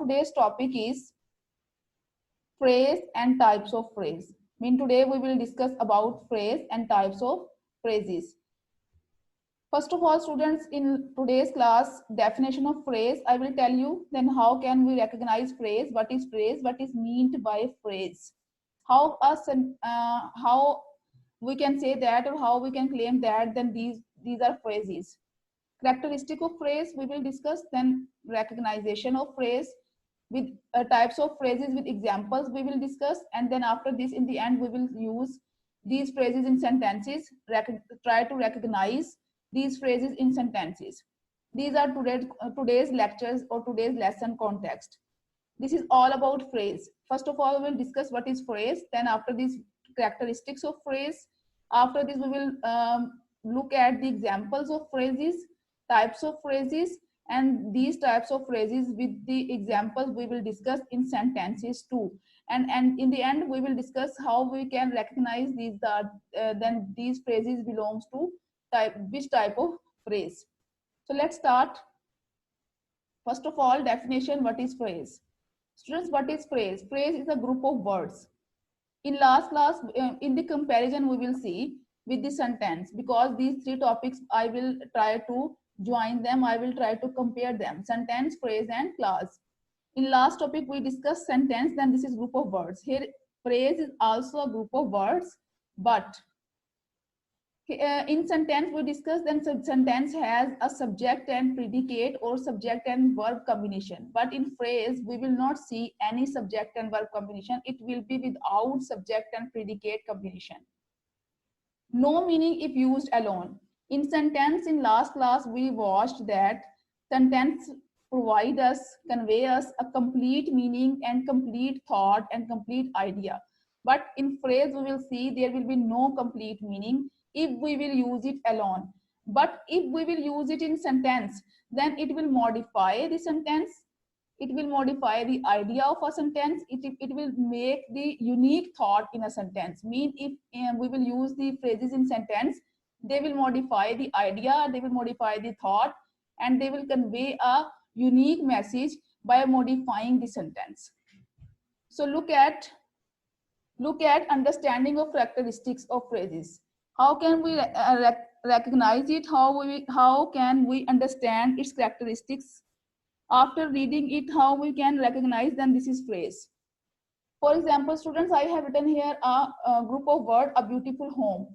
today's topic is phrase and types of phrase. Today we will discuss about phrase and types of phrases. First of all, students, in today's class, definition of phrase, I will tell you. Then how can we recognize phrase? What is phrase? What is meant by phrase? How we can say that, or how we can claim that then these are phrases. Characteristic of phrase we will discuss. Then recognition of phrase with types of phrases with examples we will discuss, and then after this, in the end, we will use these phrases in sentences. Try to recognize these phrases in sentences. These are today's lectures or today's lesson context. This is all about phrase. First of all, we will discuss what is phrase. Then after this, characteristics of phrase. After this, we will look at the examples of phrases, types of phrases, and these types of phrases with the examples we will discuss in sentences too. And in the end, we will discuss how we can recognize then these phrases belongs to which type of phrase. So let's start. First of all, definition, what is phrase? Students, what is phrase? Phrase is a group of words. In last class, in the comparison, we will see with the sentence, because these three topics I will try to join them. I will try to compare them: sentence, phrase, and clause. In last topic, we discussed sentence, then this is group of words. Here, phrase is also a group of words, but in sentence we discussed, then sentence has a subject and predicate or subject and verb combination. But in phrase, we will not see any subject and verb combination. It will be without subject and predicate combination. No meaning if used alone. In sentence, in last class, we watched that sentence provide us, convey us a complete meaning and complete thought and complete idea. But in phrase, we will see there will be no complete meaning if we will use it alone. But if we will use it in sentence, then it will modify the sentence. It will modify the idea of a sentence. It will make the unique thought in a sentence. If we will use the phrases in sentence, they will modify the idea, they will modify the thought, and they will convey a unique message by modifying the sentence. So look at understanding of characteristics of phrases. How can we recognize it? How can we understand its characteristics? After reading it, how we can recognize then this is phrase. For example, students, I have written here a group of words, a beautiful home.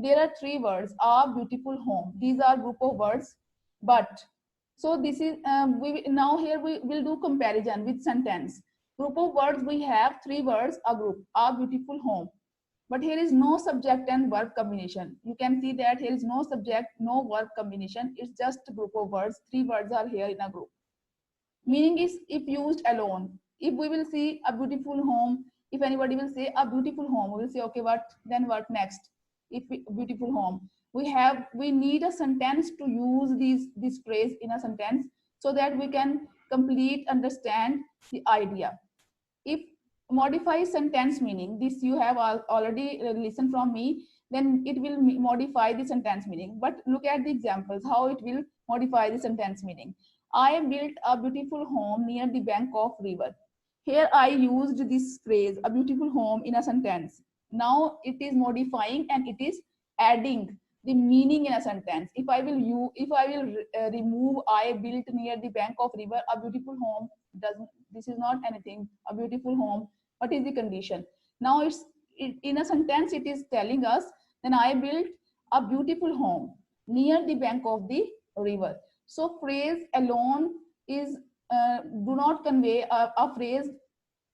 There are three words, a beautiful home. These are group of words, but so this is now here we will do comparison with sentence. Group of words, we have three words, a group, a beautiful home. But here is no subject and verb combination. You can see that here is no subject, no verb combination. It's just a group of words. Three words are here in a group. Meaning is if used alone. If we will see a beautiful home, if anybody will say a beautiful home, we will say, okay, what next? If beautiful home, we need a sentence to use this phrase in a sentence so that we can complete understand the idea. If modify sentence meaning, this you have already listened from me, then it will modify the sentence meaning. But look at the examples, how it will modify the sentence meaning. I built a beautiful home near the bank of river. Here I used this phrase, a beautiful home, in a sentence. Now it is modifying and it is adding the meaning in a sentence. If I will remove I built near the bank of river, a beautiful home this is not anything. A beautiful home, what is the condition? Now in a sentence it is telling us, then I built a beautiful home near the bank of the river. So phrase alone is do not convey a phrase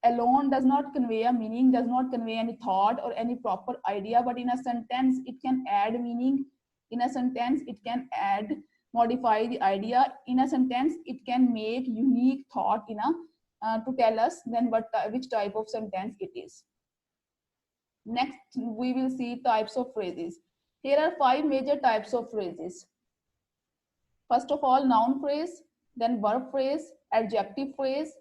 alone does not convey a meaning, does not convey any thought or any proper idea. But in a sentence, it can add meaning. In a sentence, it can modify the idea. In a sentence, it can make unique thought to tell us then which type of sentence it is. Next, we will see types of phrases. Here are 5 major types of phrases. First of all, noun phrase, then verb phrase, adjective phrase,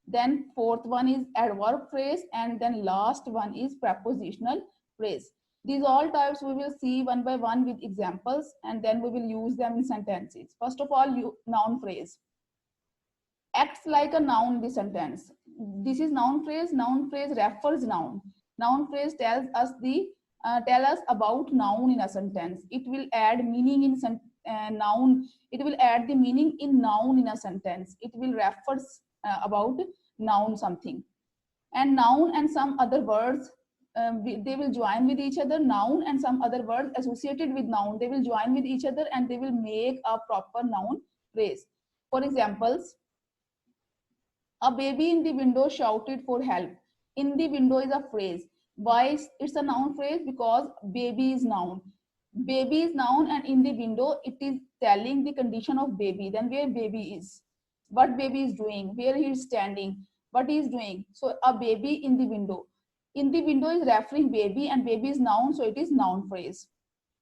then fourth one is adverb phrase, and then last one is prepositional phrase. These all types we will see one by one with examples, and then we will use them in sentences. First of all, noun phrase. acts like a noun in the sentence. This is noun phrase. Noun phrase refers noun. Noun phrase tells us the tell us about noun in a sentence. It will add meaning in noun. It will add the meaning in noun in a sentence. It will refers about noun something. And noun and some other words, they will join with each other. Noun and some other words associated with noun, they will join with each other and they will make a proper noun phrase. For examples, a baby in the window shouted for help. In the window is a phrase. Why it's a noun phrase? Because baby is noun. Baby is noun, and in the window it is telling the condition of baby. Then where baby is, what baby is doing, where he is standing, what he is doing. So a baby in the window. In the window is referring baby, and baby is noun, so it is noun phrase.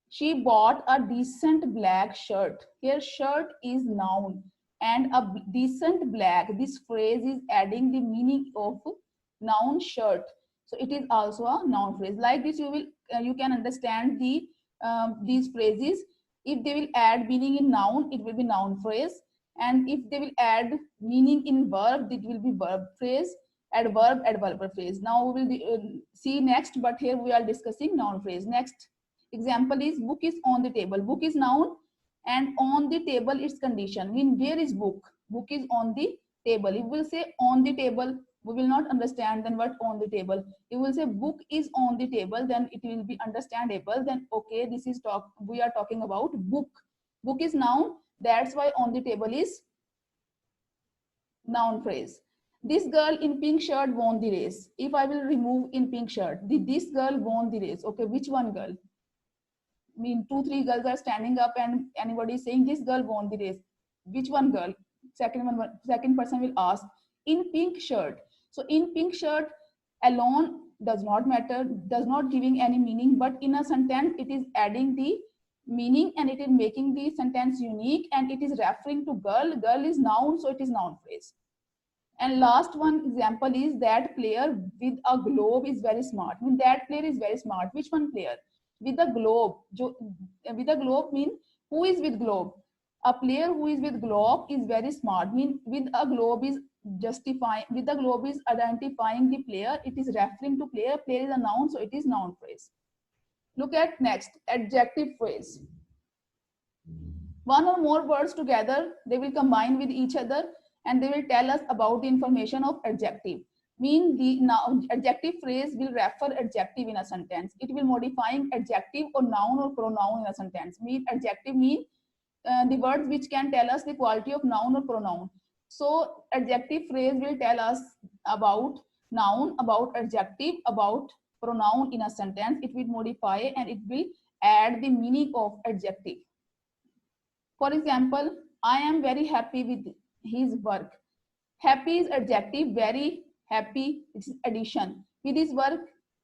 She bought a decent black shirt. Here shirt is noun and a decent black. This phrase is adding the meaning of noun shirt. So it is also a noun phrase. Like this, you can understand these phrases. If they will add meaning in noun, it will be noun phrase. And if they will add meaning in verb, it will be verb phrase. Adverb, adverb phrase. Now we will see next, but here we are discussing noun phrase. Next example is book is on the table. Book is noun and on the table its condition. Mean where is book? Book is on the table. If we will say on the table, we will not understand then what on the table. If we will say book is on the table, then it will be understandable. Then okay, this is we are talking about book. Book is noun. That's why on the table is noun phrase. This girl in pink shirt won the race. If I will remove in pink shirt, this girl won the race. Okay, which one girl? I mean, 2-3 girls are standing up and anybody is saying this girl won the race. Which one girl? Second person will ask in pink shirt. So in pink shirt alone does not matter, does not giving any meaning, but in a sentence it is adding the meaning and it is making the sentence unique, and it is referring to girl. Girl is noun, so it is noun phrase. And last one example is that player with a globe is very smart. I mean, that player is very smart. Which one player? With a globe. With a globe mean who is with globe? A player who is with globe is very smart. Mean with a globe is justifying. With the globe is identifying the player. It is referring to player. Player is a noun, so it is noun phrase. Look at next adjective phrase. One or more words together, they will combine with each other and they will tell us about the information of adjective. Mean the now adjective phrase will refer adjective in a sentence. It will modifying adjective or noun or pronoun in a sentence. Mean adjective mean the words which can tell us the quality of noun or pronoun. So adjective phrase will tell us about noun, about adjective, about pronoun in a sentence. It will modify and it will add the meaning of adjective. For example, I am very happy with his work. Happy is adjective, very happy is addition. With his work,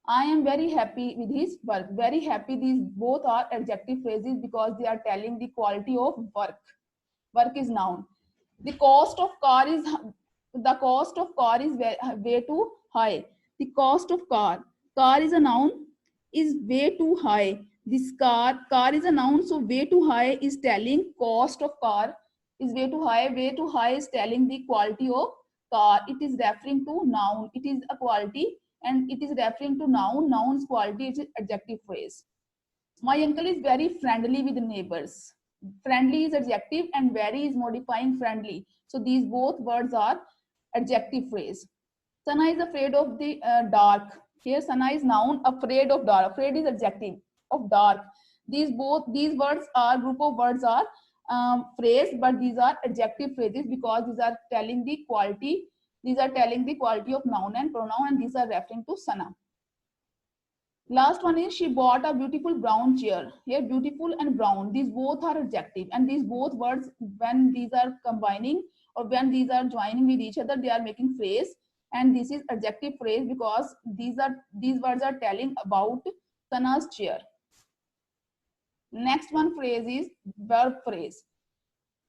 I am very happy with his work. Very happy, these both are adjective phrases because they are telling the quality of work. Work is noun. The cost of car is way too high. The cost of car is a noun, is way too high. This car is a noun, so way too high is telling cost of car is way too high. Way too high is telling the quality of car. It is referring to noun. It is a quality and it is referring to noun. Noun's quality is adjective phrase. My uncle is very friendly with neighbors. Friendly is adjective and very is modifying friendly. So these both words are adjective phrase. Sana is afraid of the dark. Here Sana is noun, afraid of dark. Afraid is adjective of dark. These words are group of words are phrase, but these are adjective phrases because these are telling the quality. These are telling the quality of noun and pronoun, and these are referring to Sana. Last one is she bought a beautiful brown chair. Here beautiful and brown, these both are adjective, and these both words, when these are combining or when these are joining with each other, they are making phrase, and this is adjective phrase because these words are telling about Sana's chair. Next one phrase is verb phrase.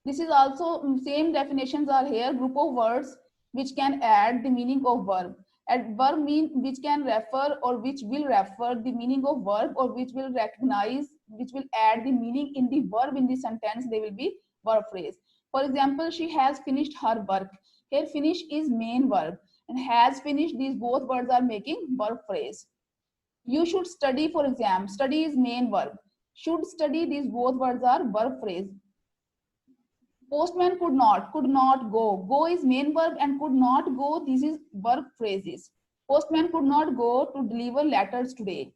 This is also same definitions are here, group of words which can add the meaning of verb. And verb mean which can refer or which will refer the meaning of verb, or which will recognize, which will add the meaning in the verb in the sentence. They will be verb phrase. For example, she has finished her work. Here finish is main verb and has finished, these both words are making verb phrase. You should study for exam. Study is main verb. Should study, these both words are verb phrase. Postman could not go. Go is main verb and could not go, this is verb phrases. Postman could not go to deliver letters today.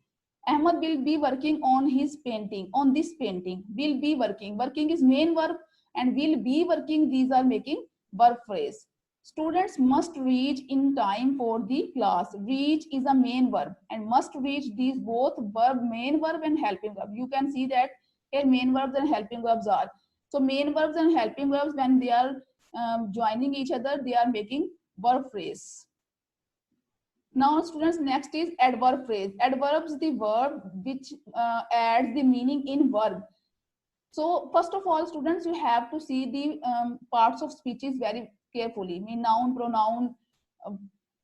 Ahmad will be working on his painting, on this painting. Will be working. Working is main verb and will be working, these are making verb phrase. Students must reach in time for the class. Reach is a main verb and must reach, these both verb, main verb and helping verb. You can see that here main verbs and helping verbs are. So main verbs and helping verbs, when they are joining each other, they are making verb phrase. Now students, next is adverb phrase. Adverbs is the verb which adds the meaning in verb. So first of all, students, you have to see the parts of speeches very carefully. Mean noun, pronoun,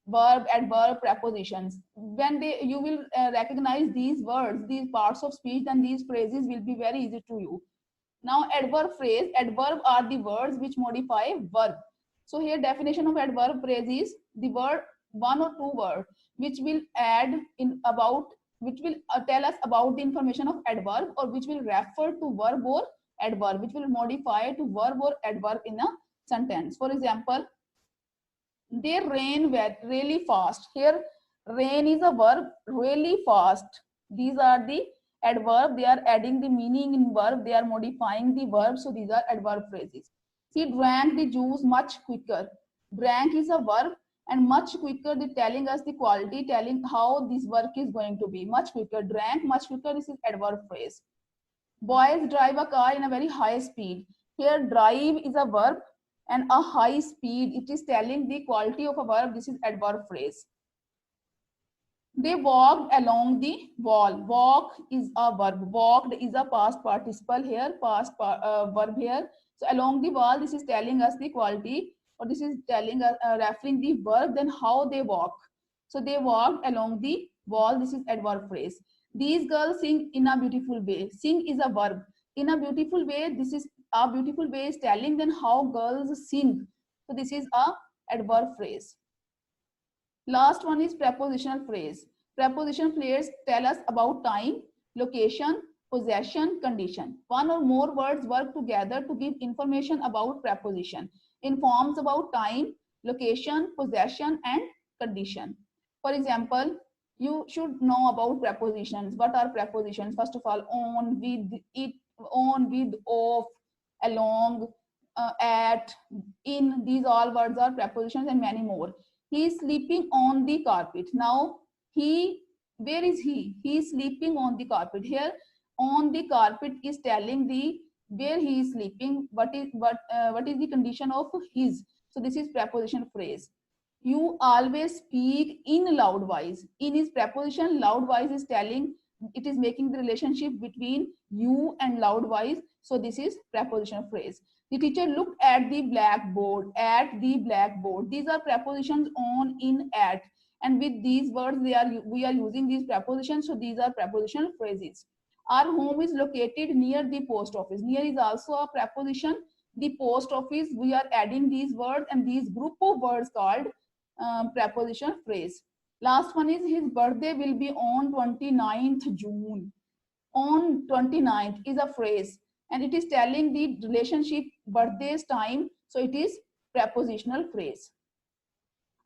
verb, adverb, prepositions. When you will recognize these words, these parts of speech, then these phrases will be very easy to you. Now adverb phrase, adverb are the words which modify verb. So here definition of adverb phrase is the word, one or two words which will add in about, which will tell us about the information of adverb, or which will refer to verb or adverb, which will modify to verb or adverb in a sentence. For example, they rain really fast. Here rain is a verb, really fast. These are the adverb, they are adding the meaning in verb, they are modifying the verb, so these are adverb phrases. She drank the juice much quicker. Drank is a verb and much quicker, they telling us the quality, telling how this work is going to be. Much quicker, drank much quicker, this is adverb phrase. Boys drive a car in a very high speed. Here drive is a verb and a high speed, it is telling the quality of a verb, this is adverb phrase. They walked along the wall. Walk is a verb. Walked is a past participle here, verb here. So along the wall, this is telling us the quality, or this is telling us, referring the verb, then how they walk. So they walked along the wall, this is adverb phrase. These girls sing in a beautiful way. Sing is a verb. In a beautiful way, this is a beautiful way is telling then how girls sing. So this is a adverb phrase. Last one is prepositional phrase. Prepositional phrase tell us about time, location, possession, condition. One or more words work together to give information about preposition. Informs about time, location, possession, and condition. For example, you should know about prepositions. What are prepositions? First of all, on, with, it, on, with, of, along, at, in. These all words are prepositions and many more. He is sleeping on the carpet. Now where is he? He is sleeping on the carpet. Here on the carpet is telling the where he is sleeping, what is the condition of his. So this is preposition phrase. You always speak in loud voice. In is preposition, loud voice is telling, it is making the relationship between you and loud voice. So this is preposition phrase. The teacher looked at the blackboard. At the blackboard. These are prepositions on, in, at. And with these words, we are using these prepositions. So these are prepositional phrases. Our home is located near the post office. Near is also a preposition. The post office, we are adding these words and these group of words called preposition phrase. Last one is his birthday will be on 29th June. On 29th is a phrase and it is telling the relationship birthday's time, so it is prepositional phrase.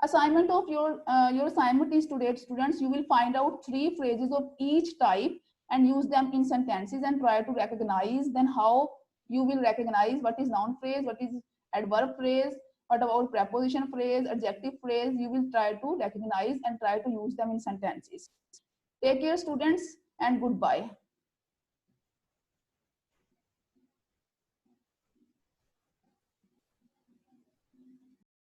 Assignment of your assignment is today, students, you will find out 3 phrases of each type and use them in sentences and try to recognize then how you will recognize what is noun phrase, what is adverb phrase, what about preposition phrase, adjective phrase. You will try to recognize and try to use them in sentences. Take care students and goodbye.